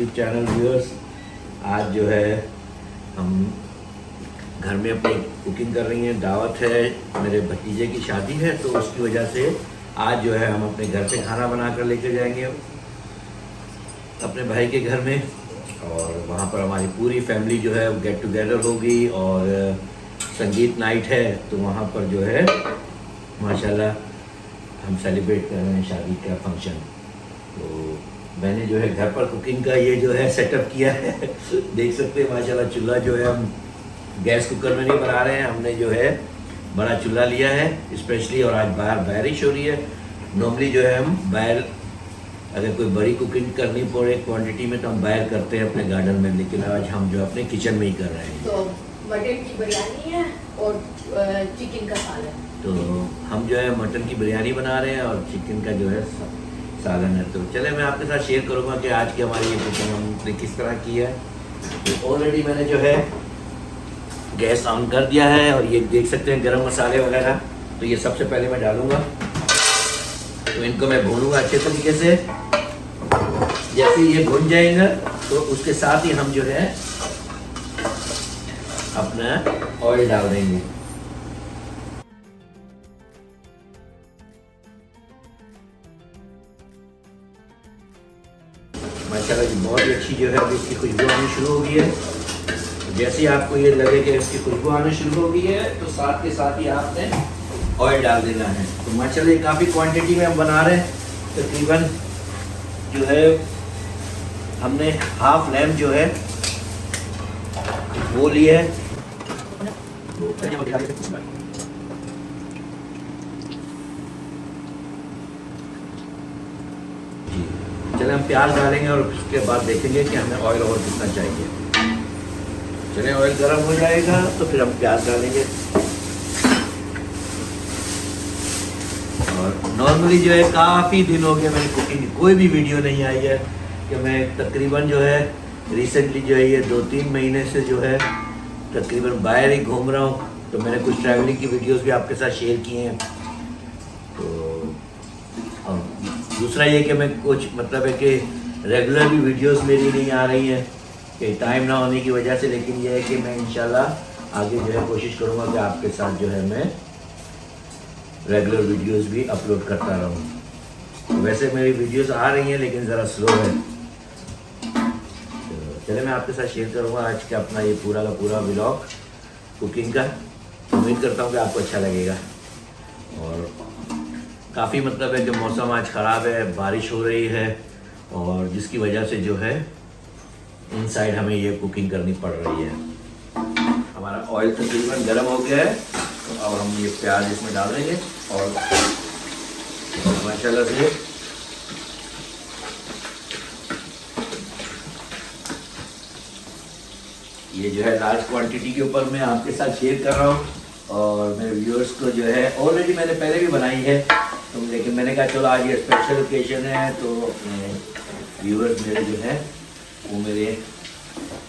YouTube channel viewers. आज जो है हम घर में अपनी कुकिंग कर रही हैं, दावत है, मेरे भतीजे की शादी है, तो उसकी वजह से आज जो है हम अपने घर से खाना बना कर लेकर जाएंगे अपने भाई के घर में। और वहाँ पर हमारी पूरी फैमिली जो है गेट टुगेदर होगी और संगीत नाइट है, तो वहाँ पर जो है माशाल्लाह हम सेलिब्रेट कर रहे हैं शादी का फंक्शन। तो मैंने जो है घर पर कुकिंग का ये जो है सेटअप किया है देख सकते हैं माशाल्लाह। चूल्हा जो है हम गैस कुकर में नहीं बना रहे हैं, हमने जो है बड़ा चूल्हा लिया है स्पेशली। और आज बाहर बारिश हो रही है। नॉर्मली जो है हम बाहर अगर कोई बड़ी कुकिंग करनी पड़े क्वांटिटी में तो हम बाहर करते हैं अपने गार्डन में, लेकिन आज हम जो अपने किचन में ही कर रहे हैं। तो मटन की बिरयानी है और चिकन का सालन। तो हम जो है मटन की बिरयानी बना रहे हैं और चिकन का जो है सालन है। तो चले मैं आपके साथ शेयर करूँगा कि आज की हमारी ये कुकिंग हमने किस तरह की है। तो ऑलरेडी मैंने जो है गैस ऑन कर दिया है और ये देख सकते हैं गरम मसाले वगैरह। तो ये सबसे पहले मैं डालूँगा, तो इनको मैं भूनूंगा अच्छे तरीके से। जैसे ये भुन जाएगा तो उसके साथ ही हम जो है अपना ऑयल डाल देंगे। माशाल्लाह जी बहुत ही अच्छी जो है अभी इसकी खुशबू आनी शुरू हो गई है। जैसे ही आपको ये लगे कि इसकी खुशबू आनी शुरू हो गई है तो साथ के साथ ही आपने ऑयल डाल देना है। तो माशाल्लाह ये काफ़ी क्वांटिटी में हम बना रहे हैं। तकरीबन जो है हमने हाफ लैम्प जो है वो लिया है। चले हम प्याज डालेंगे और उसके बाद देखेंगे कि हमें ऑयल और कितना चाहिए। चले ऑयल गर्म हो जाएगा तो फिर हम प्याज डालेंगे। और नॉर्मली जो है काफ़ी दिन हो गए मैंने कुकिंग की कोई भी वीडियो नहीं आई है कि मैं तकरीबन जो है रिसेंटली जो है ये 2-3 महीने से जो है तकरीबन बाहर ही घूम रहा हूँ। तो मैंने कुछ ट्रैवलिंग की वीडियोस भी आपके साथ शेयर किए हैं। तो और दूसरा ये कि मैं कुछ मतलब है कि रेगुलर भी वीडियोस मेरी नहीं आ रही हैं कि टाइम ना होने की वजह से, लेकिन ये है कि मैं इंशाल्लाह आगे जो है कोशिश करूँगा कि आपके साथ जो है मैं रेगुलर वीडियोस भी अपलोड करता रहूँ। तो वैसे मेरी वीडियोस आ रही हैं लेकिन ज़रा स्लो है। तो चले मैं आपके साथ शेयर करूँगा आज का अपना ये पूरा का पूरा व्लॉग कुकिंग का। उम्मीद करता हूँ कि आपको अच्छा लगेगा। और काफ़ी मतलब है कि मौसम आज ख़राब है, बारिश हो रही है और जिसकी वजह से जो है इनसाइड हमें ये कुकिंग करनी पड़ रही है। हमारा ऑयल तकरीबन गर्म हो गया है, तो अब हम ये प्याज इसमें डाल देंगे और माशाल्लाह से ये जो है लार्ज क्वांटिटी के ऊपर मैं आपके साथ शेयर कर रहा हूँ। और मेरे व्यूअर्स को जो है ऑलरेडी मैंने पहले भी बनाई है, तो लेकिन मैंने कहा चलो आज ये स्पेशल ओकेजन है तो अपने व्यूअर्स मेरे जो है वो मेरे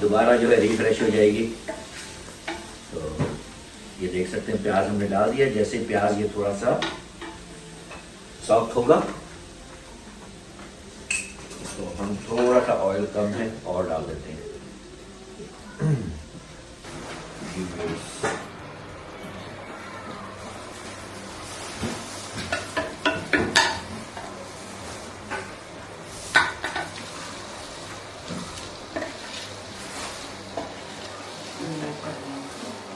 दोबारा जो है रिफ्रेश हो जाएगी। तो ये देख सकते हैं प्याज हमने डाल दिया। जैसे प्याज ये थोड़ा सा सॉफ्ट होगा तो हम थोड़ा सा ऑयल कम है और डाल देते हैं।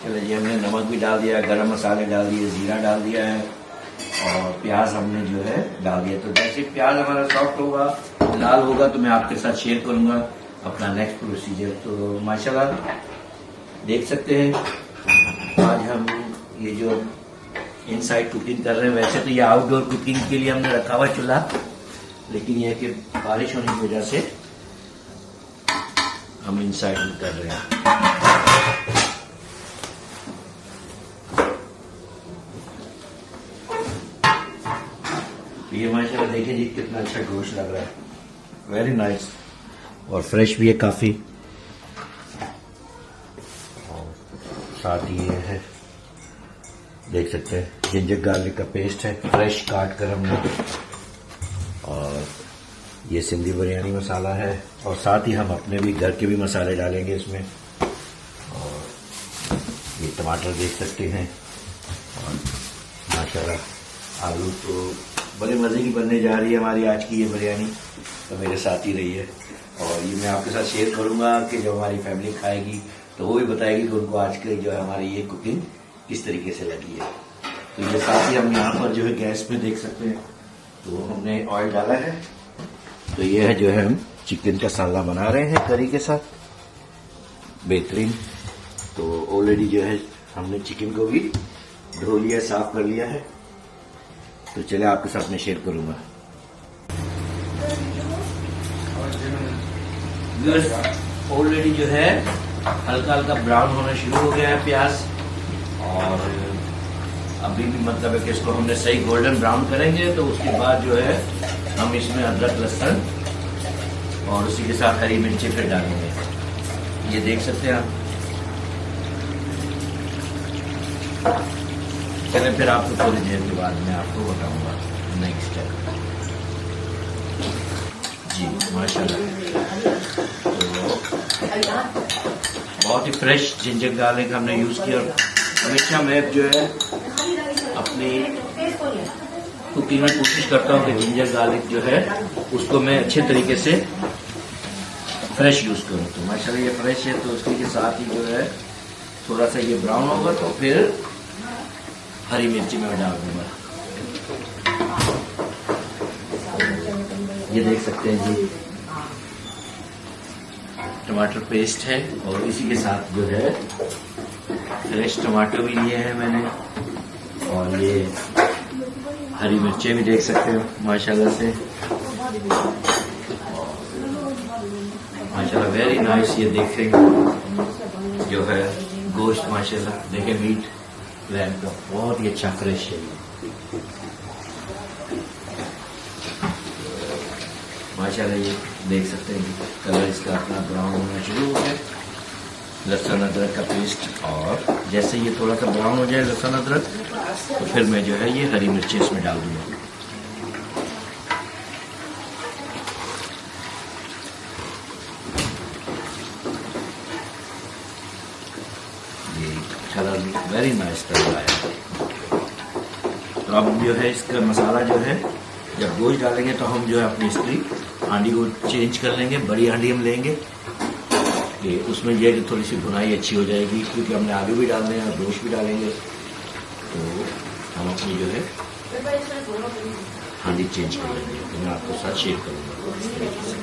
चलो जी हमने नमक भी डाल दिया, गरम मसाले डाल दिए, जीरा डाल दिया है और प्याज हमने जो है डाल दिया। तो जैसे प्याज हमारा सॉफ्ट होगा, लाल होगा, तो मैं आपके साथ शेयर करूंगा अपना नेक्स्ट प्रोसीजर। तो माशाल्लाह देख सकते हैं आज हम ये जो इनसाइड कुकिंग कर रहे हैं। वैसे तो ये आउटडोर कुकिंग के लिए हमने रखा हुआ चूल्हा, लेकिन यह कि बारिश होने की वजह से हम इनसाइड में कर रहे हैं। ये माशाल्लाह देखिए जी कितना अच्छा गोश्त लग रहा है, वेरी नाइस और फ्रेश भी है काफ़ी। साथ ही ये है देख सकते हैं जिंजर गार्लिक का पेस्ट है, फ्रेश काट कर हमने। और ये सिंधी बिरयानी मसाला है और साथ ही हम अपने भी घर के भी मसाले डालेंगे इसमें। और ये टमाटर देख सकते हैं और माशाल्लाह आलू तो बड़े मज़े की बनने जा रही है हमारी आज की ये बिरयानी, तो मेरे साथ ही रही है। और ये मैं आपके साथ शेयर करूंगा कि जब हमारी फैमिली खाएगी तो वो भी बताएगी कि उनको आज की जो है हमारी ये कुकिंग किस तरीके से लगी है। तो ये साथ ही हम यहाँ पर जो है गैस पे देख सकते हैं, तो हमने ऑयल डाला है। तो ये है जो है हम चिकन का साला बना रहे हैं करी के साथ, बेहतरीन। तो ऑलरेडी जो है हमने चिकन को भी धो लिया, साफ कर लिया है। तो चले आपके साथ में शेयर करूंगा। ऑलरेडी जो है हल्का हल्का ब्राउन होना शुरू हो गया है प्याज, और अभी भी मतलब है कि इसको हमने सही गोल्डन ब्राउन करेंगे। तो उसके बाद जो है हम इसमें अदरक लहसुन और उसी के साथ हरी मिर्ची फिर डालेंगे। ये देख सकते हैं आप। चलें फिर आपको थोड़ी देर के बाद मैं आपको बताऊंगा नेक्स्ट स्टेप। जी माशाल्लाह, तो बहुत ही फ्रेश जिंजर गार्लिक हमने यूज़ किया। हमेशा मैं जो है अपनी कुकिंग में कोशिश करता हूँ कि जिंजर गार्लिक जो है उसको मैं अच्छे तरीके से फ्रेश यूज़ करूँ। तो माशाल्लाह ये फ्रेश है, तो उसके के साथ ही जो है थोड़ा सा ये ब्राउन होगा तो फिर हरी मिर्ची में डाल दूंगा। ये देख सकते हैं जी, टमाटर पेस्ट है और इसी के साथ जो है फ्रेश टमाटर भी लिए हैं मैंने, और ये हरी मिर्चें भी देख सकते हो माशाल्लाह से। माशाल्लाह वेरी नाइस। ये देखें जो है गोश्त माशाल्लाह देखें मीट लैम्ब का बहुत ही अच्छा फ्रेश है माशाल्लाह। ये देख सकते हैं कलर इसका अपना ब्राउन होना शुरू हो गया। लहसुन अदरक का पेस्ट, और जैसे ये थोड़ा सा ब्राउन हो जाए लहसुन अदरक, तो फिर मैं जो है ये हरी मिर्ची इसमें डाल दूंगा। ये कलर वेरी नाइस कलर आया। तो अब जो है इसका मसाला जो है जब गोश्त डालेंगे तो हम जो है अपनी इसकी हांडी को चेंज कर लेंगे। बड़ी हांडी हम लेंगे कि उसमें यह कि थोड़ी सी भुनाई अच्छी हो जाएगी, क्योंकि हमने आलू भी डालने हैं और गोश्त भी डालेंगे। तो हम अपनी जो है हांडी चेंज कर लेंगे, तो मैं आपको साथ शेयर करूँगा इस तरीके से।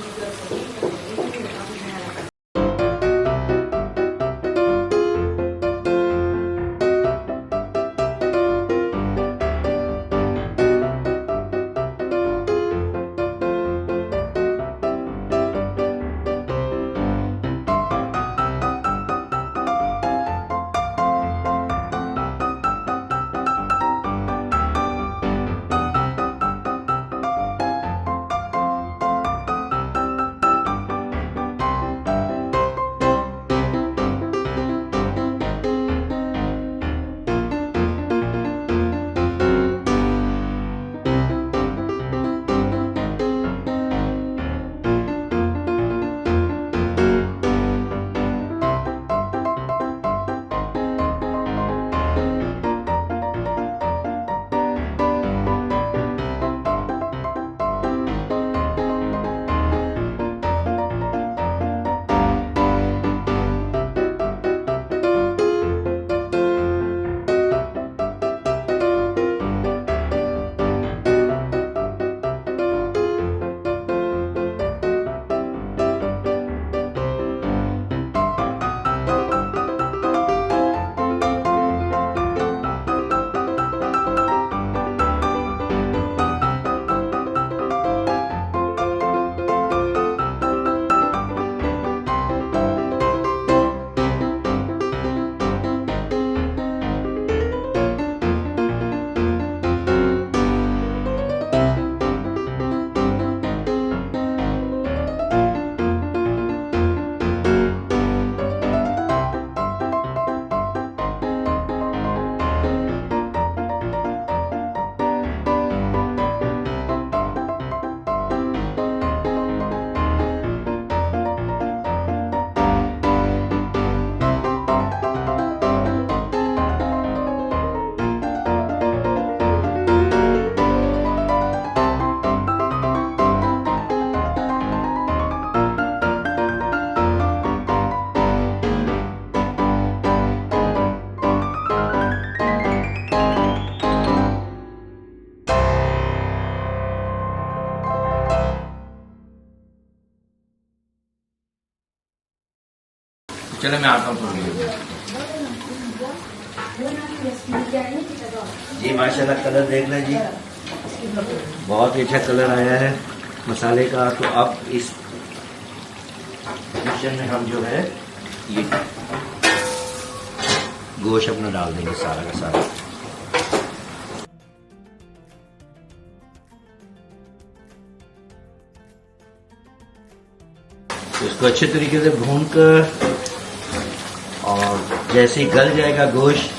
चलो मैं आता हूँ थोड़ी देर में। जी माशाल्लाह कलर देख लें जी, बहुत ही अच्छा कलर आया है मसाले का। तो अब इस मिक्सचर में हम जो है ये गोश्त अपना डाल देंगे सारा का सारा। तो इसको अच्छे तरीके से भून कर और जैसे ही गल जाएगा गोश्त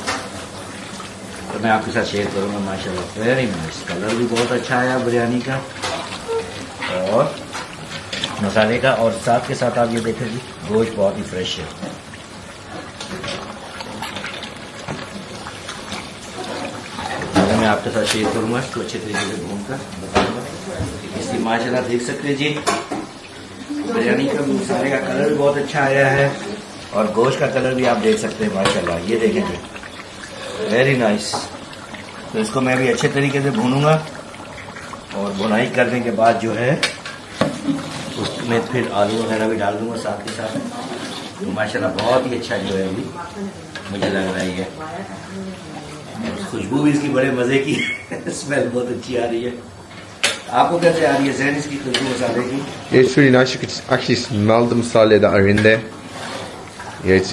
तो मैं आपके साथ शेयर करूंगा। माशाल्लाह वेरी नाइस, कलर भी बहुत अच्छा आया बिरयानी का और मसाले का, और साथ के साथ आप ये देखें जी गोश्त बहुत ही फ्रेश है। अगर मैं आपके साथ शेयर करूंगा इसको अच्छे तरीके से भून कर बताऊंगा। इसकी माशाल्लाह देख सकते हैं जी बिरयानी का मसाले का कलर भी बहुत अच्छा आया है और गोश्त का कलर भी आप देख सकते हैं माशाल्लाह, ये देखें जी वेरी नाइस। तो इसको मैं भी अच्छे तरीके से भूनूंगा और भुनाई करने के बाद जो है उसमें फिर आलू वगैरह भी डाल दूंगा साथ के साथ। तो माशाल्लाह बहुत ही अच्छा जो है अभी मुझे लग रहा है ये, खुशबू भी इसकी बड़े मज़े की स्मेल बहुत अच्छी आ रही है। आपको कैसे आ रही है ज़ैन इसकी खुशबू मसाले की? It's really nice. You can actually smell the masala that are in there. Yeah,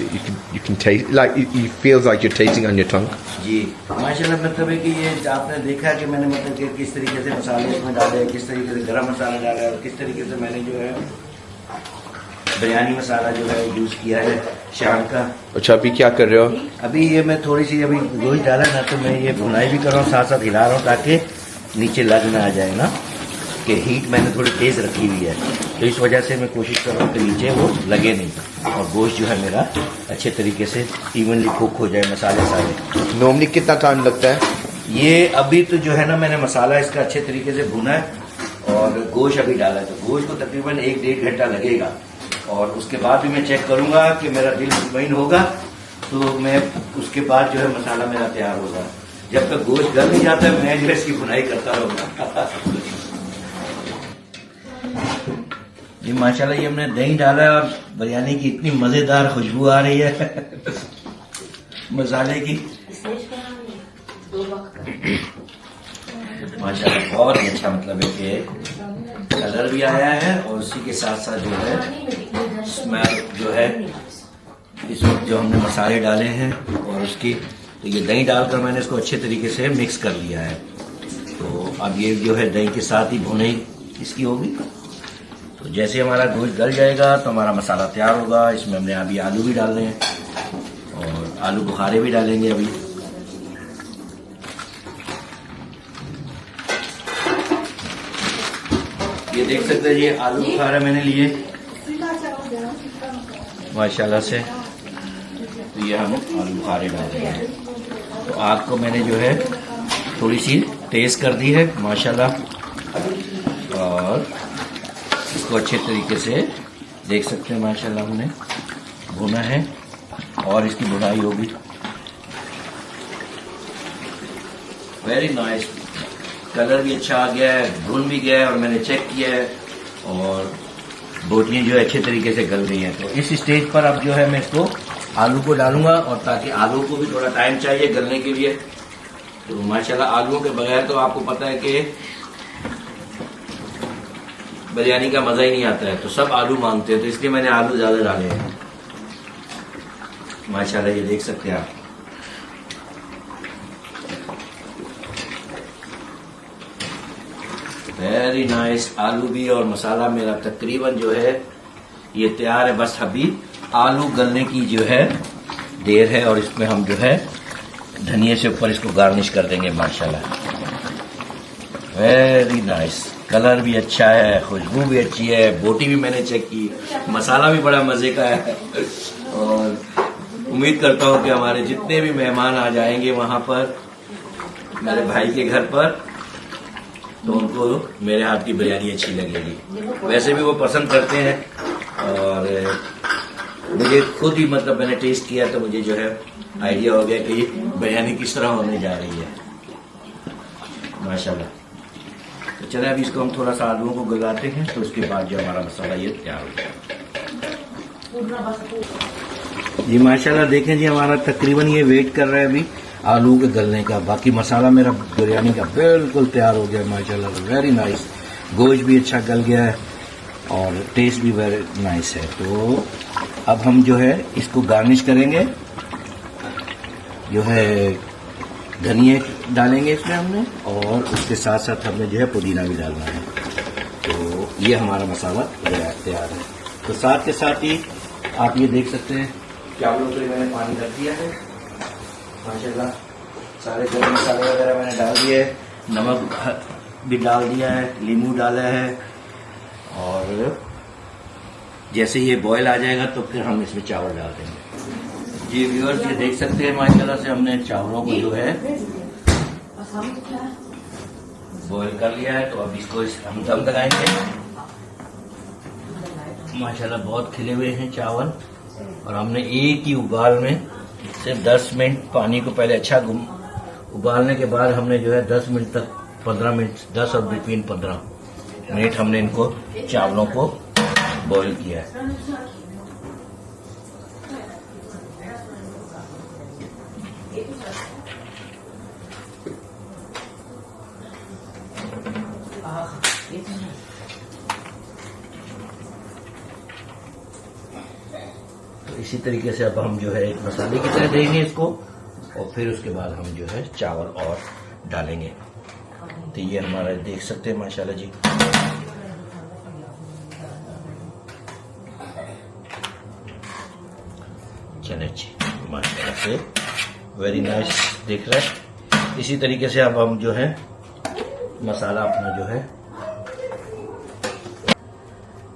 you can taste like it feels like you're tasting on your tongue. जी माशाल्लाह, मतलब है कि ये आपने देखा कि मैंने मतलब कि किस तरीके से मसाले इसमें डाले, किस तरीके से गरम मसाला डाला है और किस तरीके से मैंने जो है बिरयानी मसाला जो है यूज़ किया है शाम का। अच्छा अभी क्या कर रहे हो? अभी ये मैं थोड़ी सी अभी गोश्त डाला ना तो मैं ये भुनाई भी कर रहा हूँ, साथ साथ हिला रहा हूँ ताकि नीचे लग ना आ जाए ना, कि हीट मैंने थोड़ी तेज़ रखी हुई है तो इस वजह से मैं कोशिश कर रहा हूँ कि नीचे वो लगे नहीं और गोश्त जो है मेरा अच्छे तरीके से इवनली कुक हो जाए मसाले सारे। नॉर्मली कितना टाइम लगता है? ये अभी तो जो है ना मैंने मसाला इसका अच्छे तरीके से भुना है और गोश्त अभी डाला है तो गोश्त को तकरीबन 1-1.5 घंटा लगेगा और उसके बाद भी मैं चेक करूंगा कि मेरा दिल मुतमईन होगा तो मैं उसके बाद जो है मसाला मेरा तैयार होगा। जब तक गोश्त गल नहीं जाता मैं जो है इसकी भुनाई करता रहूँगा। ये माशाल्लाह ये हमने दही डाला है और बिरयानी की इतनी मज़ेदार खुशबू आ रही है मसाले की, माशाल्लाह बहुत ही अच्छा, मतलब है कि कलर भी आया है और उसी के साथ साथ जो है स्मेल जो है इस वक्त जो हमने मसाले डाले हैं और उसकी तो ये दही डालकर मैंने इसको अच्छे तरीके से मिक्स कर लिया है। तो अब ये जो है दही के साथ ही भुनाई इसकी होगी। तो जैसे हमारा गोश्त गल जाएगा तो हमारा मसाला तैयार होगा। इसमें हमने अभी आलू भी डालने हैं और आलू बुखारे भी डालेंगे अभी। ये देख सकते हैं ये आलू बुखारे मैंने लिए माशाल्लाह से, तो ये हम आलू बुखारे डाल रहे हैं। तो आग को मैंने जो है थोड़ी सी तेज कर दी है माशाल्लाह और इसको अच्छे तरीके से देख सकते हैं माशाल्लाह हमने भुना है और इसकी भुनाई होगी। वेरी नाइस, कलर भी अच्छा आ गया है, भुन भी गया है और मैंने चेक किया है और बोटियाँ जो है अच्छे तरीके से गल गई हैं। तो इस स्टेज पर अब जो है मैं इसको आलू को डालूंगा और ताकि आलू को भी थोड़ा टाइम चाहिए गलने के लिए। तो माशाल्लाह आलूओं के बगैर तो आपको पता है कि बिरयानी का मज़ा ही नहीं आता है, तो सब आलू मांगते हैं, तो इसलिए मैंने आलू ज़्यादा डाले हैं माशाल्लाह। ये देख सकते हैं आप, वेरी नाइस। आलू भी और मसाला मेरा तकरीबन जो है ये तैयार है, बस अभी आलू गलने की जो है देर है और इसमें हम जो है धनिया से ऊपर इसको गार्निश कर देंगे माशाल्लाह। वेरी नाइस, कलर भी अच्छा है, खुशबू भी अच्छी है, बोटी भी मैंने चेक की, मसाला भी बड़ा मज़े का है और उम्मीद करता हूँ कि हमारे जितने भी मेहमान आ जाएंगे वहाँ पर मेरे भाई के घर पर तो उनको मेरे हाथ की बिरयानी अच्छी लगेगी। वैसे भी वो पसंद करते हैं और मुझे खुद ही मतलब मैंने टेस्ट किया तो मुझे जो है आइडिया हो गया कि बिरयानी किस तरह होने जा रही है माशाल्लाह। तो चले अभी इसको हम थोड़ा सा आलूओं को गलाते हैं तो उसके बाद जो हमारा मसाला ये तैयार हो जाएगा। जी माशाल्लाह देखें जी, हमारा तकरीबन ये वेट कर रहा है अभी आलू के गलने का। बाकी मसाला मेरा बिरयानी का बिल्कुल तैयार हो गया माशाल्लाह, वेरी नाइस। गोश्त भी अच्छा गल गया है और टेस्ट भी वेरी नाइस है। तो अब हम जो है इसको गार्निश करेंगे, जो है धनिया डालेंगे इसमें हमने, और उसके साथ साथ हमने जो है पुदीना भी डालना है। तो ये हमारा मसाला तैयार है। तो साथ के साथ ही आप ये देख सकते हैं चावलों पे मैंने पानी रख दिया है माशाल्लाह। सारे गरम मसाले वगैरह मैंने डाल दिए, नमक भी डाल दिया है, नींबू डाला है, और जैसे ये बॉयल आ जाएगा तो फिर हम इसमें चावल डाल देंगे। जी व्यूअर्स, ये देख सकते हैं माशाल्लाह से हमने चावलों को जो है बॉयल कर लिया है। तो अब इसको हम दम लगाएंगे। माशाल्लाह बहुत खिले हुए हैं चावल, और हमने एक ही उबाल में सिर्फ 10 मिनट पानी को पहले अच्छा उबालने के बाद हमने जो है 10 मिनट तक 15 मिनट 10 और बिटवीन 15 मिनट हमने इनको चावलों को बॉईल किया है। तो इसी तरीके से अब हम जो है एक मसाले की तरह देंगे इसको, और फिर उसके बाद हम जो है चावल और डालेंगे। तो ये हमारा देख सकते हैं माशाल्लाह जी। चले जी, माशाल्लाह से वेरी नाइस दिख रहा है। इसी तरीके से अब हम जो है मसाला अपना जो है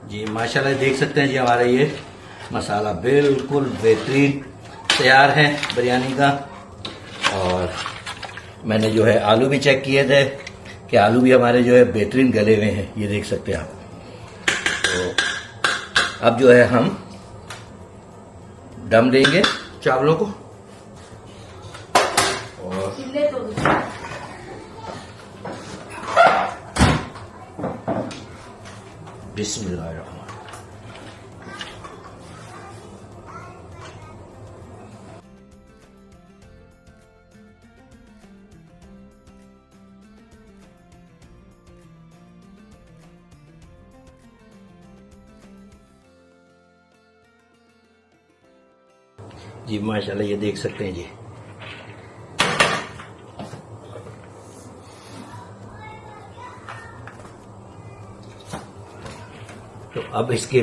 जी माशाल्लाह देख सकते हैं जी, हमारा ये मसाला बिल्कुल बेहतरीन तैयार है बिरयानी का। और मैंने जो है आलू भी चेक किए थे कि आलू भी हमारे जो है बेहतरीन गले हुए हैं, ये देख सकते हैं आप। तो अब जो है हम दम देंगे चावलों को, और बिस्मिल्लाह। जी माशाल्लाह ये देख सकते हैं जी। तो अब इसके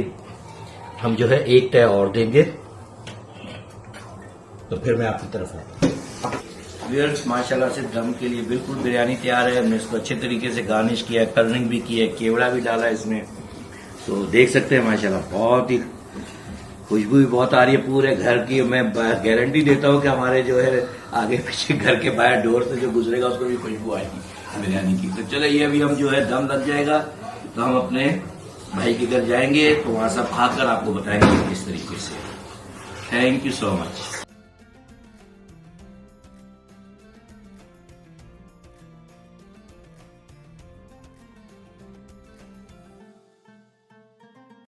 हम जो है एक तय और देंगे, तो फिर मैं आपकी तरफ आता हूँ। व्यूअर्स माशाल्लाह से दम के लिए बिल्कुल बिरयानी तैयार है। हमने इसको अच्छे तरीके से गार्निश किया है, कर्निंग भी की है, केवड़ा भी डाला है इसमें। तो देख सकते हैं माशाल्लाह बहुत ही खुशबू भी बहुत आ रही है पूरे घर की। मैं गारंटी देता हूँ कि हमारे जो है आगे पीछे घर के बाहर डोर से जो गुजरेगा उसको भी खुशबू आएगी बिरयानी की। तो चलो ये अभी हम जो है दम लग जाएगा तो हम अपने भाई के घर जाएंगे, तो वहां सब खाकर आपको बताएंगे किस तरीके से। Thank you so much.